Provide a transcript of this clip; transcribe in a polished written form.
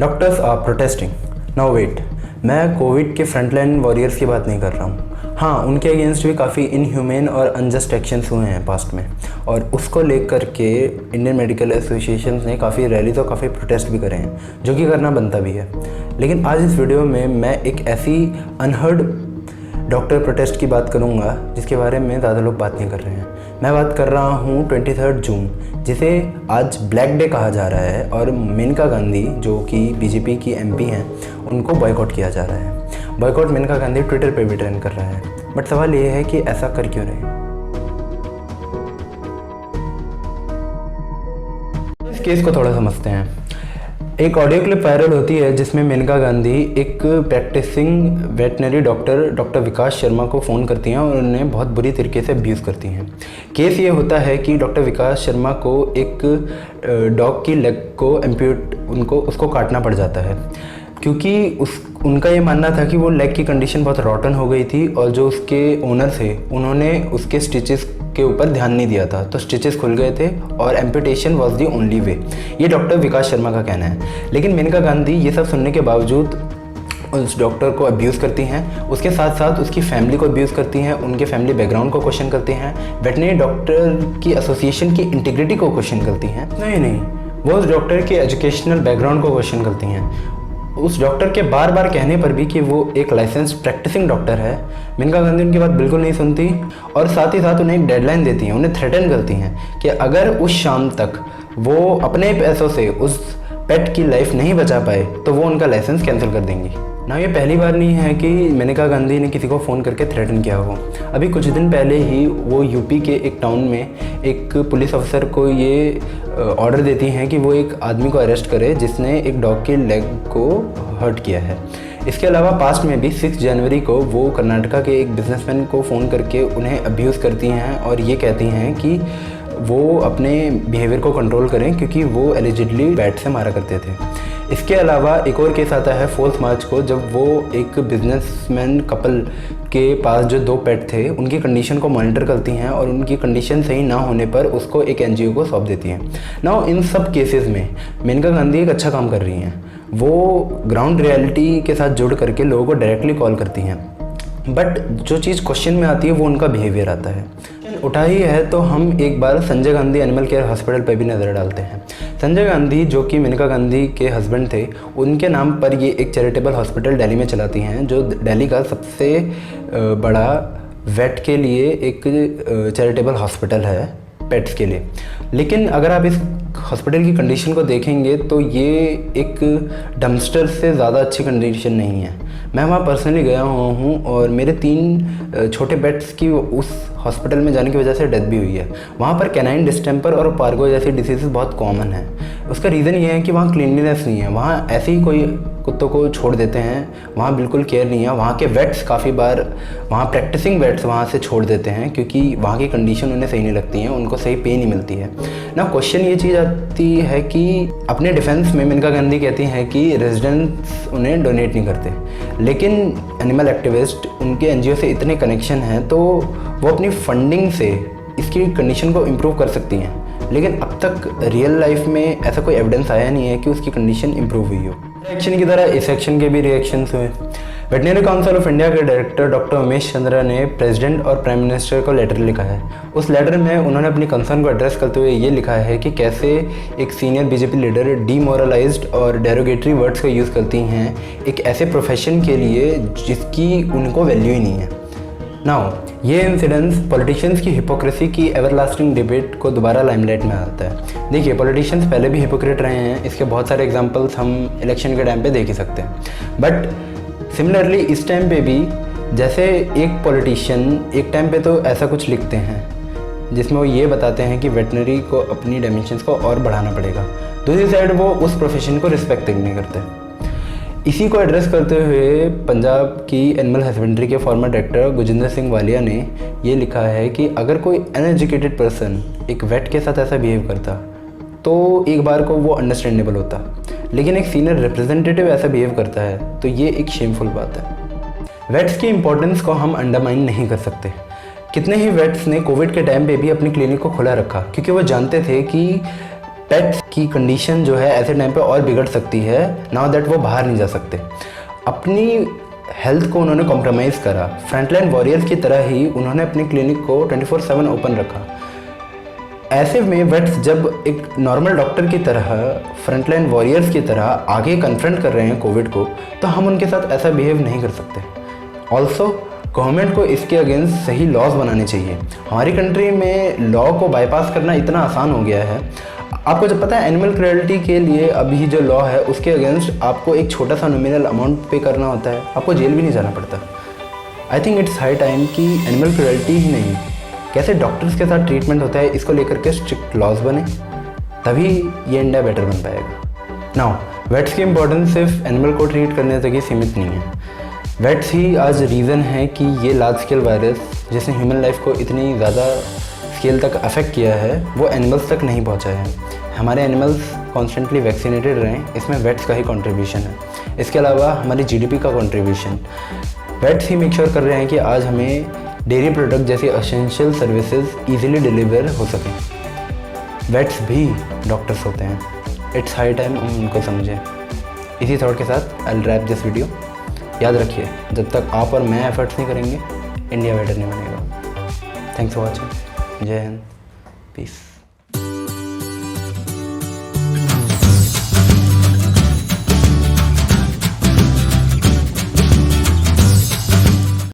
Doctors are protesting. Now wait, मैं COVID के frontline warriors की बात नहीं कर रहा हूँ। हाँ, उनके अगेंस्ट भी काफ़ी इनह्यूमेन और अनजस्ट एक्शंस हुए हैं पास्ट में, और उसको लेकर के इंडियन मेडिकल एसोसिएशन ने काफ़ी रैलीज और काफ़ी प्रोटेस्ट भी करे हैं, जो कि करना बनता भी है। लेकिन आज इस वीडियो में मैं एक ऐसी अनहर्ड डॉक्टर प्रोटेस्ट की बात करूंगा जिसके बारे में ज़्यादा लोग बात नहीं कर रहे हैं। मैं बात कर रहा हूँ 23 जून, जिसे आज ब्लैक डे कहा जा रहा है, और मेनका गांधी जो कि बीजेपी की एमपी हैं, उनको बॉयकॉट किया जा रहा है। बॉयकॉट मेनका गांधी ट्विटर पे भी ट्रेंड कर रहा है। बट सवाल ये है कि ऐसा कर क्यों रहे। इस केस को थोड़ा समझते हैं। एक ऑडियो क्लिप वायरल होती है जिसमें मेनका गांधी एक प्रैक्टिसिंग वेटनरी डॉक्टर विकास शर्मा को फ़ोन करती हैं और उन्हें बहुत बुरी तरीके से अब्यूज़ करती हैं। केस ये होता है कि डॉक्टर विकास शर्मा को एक डॉग की लेग को उसको काटना पड़ जाता है, क्योंकि उनका ये मानना था कि वो लेग की कंडीशन बहुत रॉटन हो गई थी, और जो उसके ओनर थे उन्होंने उसके स्टिचेस के ऊपर ध्यान नहीं दिया था, तो स्टिचेस खुल गए थे और amputation was the only way. ये डॉक्टर विकास शर्मा का कहना है। लेकिन मेनका गांधी ये सब सुनने के बावजूद उस डॉक्टर को अब्यूज़ करती हैं, उसके साथ साथ उसकी फैमिली को अब्यूज़ करती हैं, उनके फैमिली बैकग्राउंड को क्वेश्चन करती हैं, वेटनरी डॉक्टर की एसोसिएशन की इंटीग्रिटी को क्वेश्चन करती हैं। नहीं, वो उस डॉक्टर के एजुकेशनल बैकग्राउंड को क्वेश्चन करती हैं। उस डॉक्टर के बार बार कहने पर भी कि वो एक लाइसेंस प्रैक्टिसिंग डॉक्टर है, मेनका गांधी उनकी बात बिल्कुल नहीं सुनती, और साथ ही साथ उन्हें एक डेडलाइन देती हैं, उन्हें थ्रेटन करती हैं कि अगर उस शाम तक वो अपने पैसों से उस पेट की लाइफ नहीं बचा पाए तो वो उनका लाइसेंस कैंसिल कर देंगी। ना, ये पहली बार नहीं है कि मेनका गांधी ने किसी को फ़ोन करके थ्रेटन किया हो। अभी कुछ दिन पहले ही वो यूपी के एक टाउन में एक पुलिस अफसर को ये ऑर्डर देती हैं कि वो एक आदमी को अरेस्ट करे जिसने एक डॉग की लेग को हर्ट किया है। इसके अलावा पास्ट में भी 6 जनवरी को वो कर्नाटका के एक बिजनेसमैन को फ़ोन करके उन्हें अब्यूज़ करती हैं और ये कहती हैं कि वो अपने बिहेवियर को कंट्रोल करें, क्योंकि वो एलिजिडली बैट से मारा करते थे। इसके अलावा एक और केस आता है 4 मार्च को, जब वो एक बिजनेसमैन कपल के पास जो 2 पेट थे उनकी कंडीशन को मॉनिटर करती हैं, और उनकी कंडीशन सही ना होने पर उसको एक एनजीओ को सौंप देती हैं। नाउ इन सब केसेस में मेनका गांधी एक अच्छा काम कर रही हैं। वो ग्राउंड रियलिटी के साथ जुड़ करके लोगों को डायरेक्टली कॉल करती हैं। बट जो चीज़ क्वेश्चन में आती है वो उनका बिहेवियर आता है। उठा ही है तो हम एक बार Sanjay Gandhi animal care hospital पर भी नज़र डालते हैं। संजय गांधी जो कि मेनका गांधी के हस्बैंड थे, उनके नाम पर ये एक चैरिटेबल हॉस्पिटल दिल्ली में चलाती हैं, जो दिल्ली का सबसे बड़ा वेट के लिए एक चैरिटेबल हॉस्पिटल है पेट्स के लिए। लेकिन अगर आप इस हॉस्पिटल की कंडीशन को देखेंगे तो ये एक डम्पस्टर से ज़्यादा अच्छी कंडीशन नहीं है। मैं वहाँ पर्सनली गया हुआ हूँ और मेरे 3 छोटे पेट्स की उस हॉस्पिटल में जाने की वजह से डेथ भी हुई है। वहाँ पर कैनाइन डिस्टेंपर और पार्गो जैसी डिसीज़ बहुत कॉमन है। उसका रीज़न ये है कि वहाँ क्लीनलीनेस नहीं है। वहाँ ऐसे ही कोई कुत्तों को छोड़ देते हैं, वहाँ बिल्कुल केयर नहीं है। वहाँ के वेट्स काफ़ी बार, वहाँ प्रैक्टिसिंग वेट्स वहाँ से छोड़ देते हैं, क्योंकि वहाँ की कंडीशन उन्हें सही नहीं लगती है, उनको सही पे नहीं मिलती है ना। क्वेश्चन ये चीज़ आती है कि अपने डिफेंस में मेनका गांधी कहती हैं कि रेजिडेंट्स उन्हें डोनेट नहीं करते, लेकिन एनिमल एक्टिविस्ट, उनके एनजीओ से इतने कनेक्शन हैं तो वो अपनी फंडिंग से इसकी कंडीशन को इम्प्रूव कर सकती हैं। लेकिन अब तक रियल लाइफ में ऐसा कोई एविडेंस आया नहीं है कि उसकी कंडीशन इम्प्रूव हुई हो। एक्शन की तरह इस एक्शन के भी रिएक्शंस हुए। वेटनरी काउंसिल ऑफ इंडिया के डायरेक्टर डॉक्टर उमेश चंद्रा ने प्रेसिडेंट और प्राइम मिनिस्टर को लेटर लिखा है। उस लेटर में उन्होंने अपनी कंसर्न को एड्रेस करते हुए ये लिखा है कि कैसे एक सीनियर बीजेपी लीडर डीमोरलाइज्ड और डेरोगेटरी वर्ड्स का यूज़ करती हैं एक ऐसे प्रोफेशन के लिए जिसकी उनको वैल्यू ही नहीं है। नाउ ये इंसिडेंस पॉलिटिशियंस की हिपोक्रेसी की एवरलास्टिंग डिबेट को दोबारा लाइमलाइट में आता है। देखिए, पॉलिटिशियंस पहले भी हिपोक्रेट रहे हैं, इसके बहुत सारे एग्जांपल्स हम इलेक्शन के टाइम पे देख ही सकते हैं। बट सिमिलरली इस टाइम पे भी, जैसे एक पॉलिटिशियन एक टाइम पे तो ऐसा कुछ लिखते हैं जिसमें वो ये बताते हैं कि वेटनरी को अपनी डायमेंशंस को और बढ़ाना पड़ेगा, दूसरी साइड वो उस प्रोफेशन को रिस्पेक्ट नहीं करते। इसी को एड्रेस करते हुए पंजाब की एनिमल हस्बेंड्री के फॉर्मर डायरेक्टर गुजिंदर सिंह वालिया ने ये लिखा है कि अगर कोई अनएजुकेटेड पर्सन एक वेट के साथ ऐसा बिहेव करता तो एक बार को वो अंडरस्टैंडेबल होता, लेकिन एक सीनियर रिप्रेजेंटेटिव ऐसा बिहेव करता है तो ये एक शेमफुल बात है। वेट्स की इंपॉर्टेंस को हम अंडरमाइन नहीं कर सकते। कितने ही वेट्स ने कोविड के टाइम पे भी अपनी क्लिनिक को खुला रखा, क्योंकि वो जानते थे कि पेट्स की कंडीशन जो है ऐसे टाइम पे और बिगड़ सकती है, नाउ दैट वो बाहर नहीं जा सकते। अपनी हेल्थ को उन्होंने कॉम्प्रोमाइज़ करा। फ्रंटलाइन वॉरियर्स की तरह ही उन्होंने अपनी क्लिनिक को 24/7 ओपन रखा। ऐसे में वेट्स जब एक नॉर्मल डॉक्टर की तरह, फ्रंटलाइन वॉरियर्स की तरह आगे कन्फ्रंट कर रहे हैं कोविड को, तो हम उनके साथ ऐसा बिहेव नहीं कर सकते। ऑल्सो गवर्नमेंट को इसके अगेंस्ट सही लॉज बनाने चाहिए। हमारी कंट्री में लॉ को बाईपास करना इतना आसान हो गया है। आपको जब पता है एनिमल क्रुएल्टी के लिए अभी जो लॉ है उसके अगेंस्ट आपको एक छोटा सा नॉमिनल अमाउंट पे करना होता है, आपको जेल भी नहीं जाना पड़ता। I think it's high time कि एनिमल क्रुएल्टी ही नहीं, कैसे डॉक्टर्स के साथ ट्रीटमेंट होता है इसको लेकर के स्ट्रिक्ट लॉज बने, तभी ये इंडिया बेटर बन पाएगा। नाउ वेट्स की इंपॉर्टेंस सिर्फ एनिमल को ट्रीट करने तक ही सीमित नहीं है। वेट्स ही आज रीज़न है कि ये लार्ज स्केल वायरस जिसने ह्यूमन लाइफ को इतनी ज़्यादा स्केल तक अफेक्ट किया है वो एनिमल्स तक नहीं पहुंचा है। हमारे एनिमल्स कॉन्स्टेंटली वैक्सीनेटेड रहें, इसमें वेट्स का ही कंट्रीब्यूशन है। इसके अलावा हमारी जीडीपी का कंट्रीब्यूशन वेट्स ही मेक श्योर कर रहे हैं कि आज हमें डेयरी प्रोडक्ट जैसी एसेंशियल सर्विसेज ईजिली डिलीवर हो सकें। वेट्स भी डॉक्टर्स होते हैं। इट्स हाई टाइम हम उनको समझें। इसी थॉट के साथ I will wrap this video. याद रखिए, जब तक आप और मैं एफर्ट्स नहीं करेंगे इंडिया बेटर नहीं बनेगा। Thanks for watching. जय हिंद, पीस।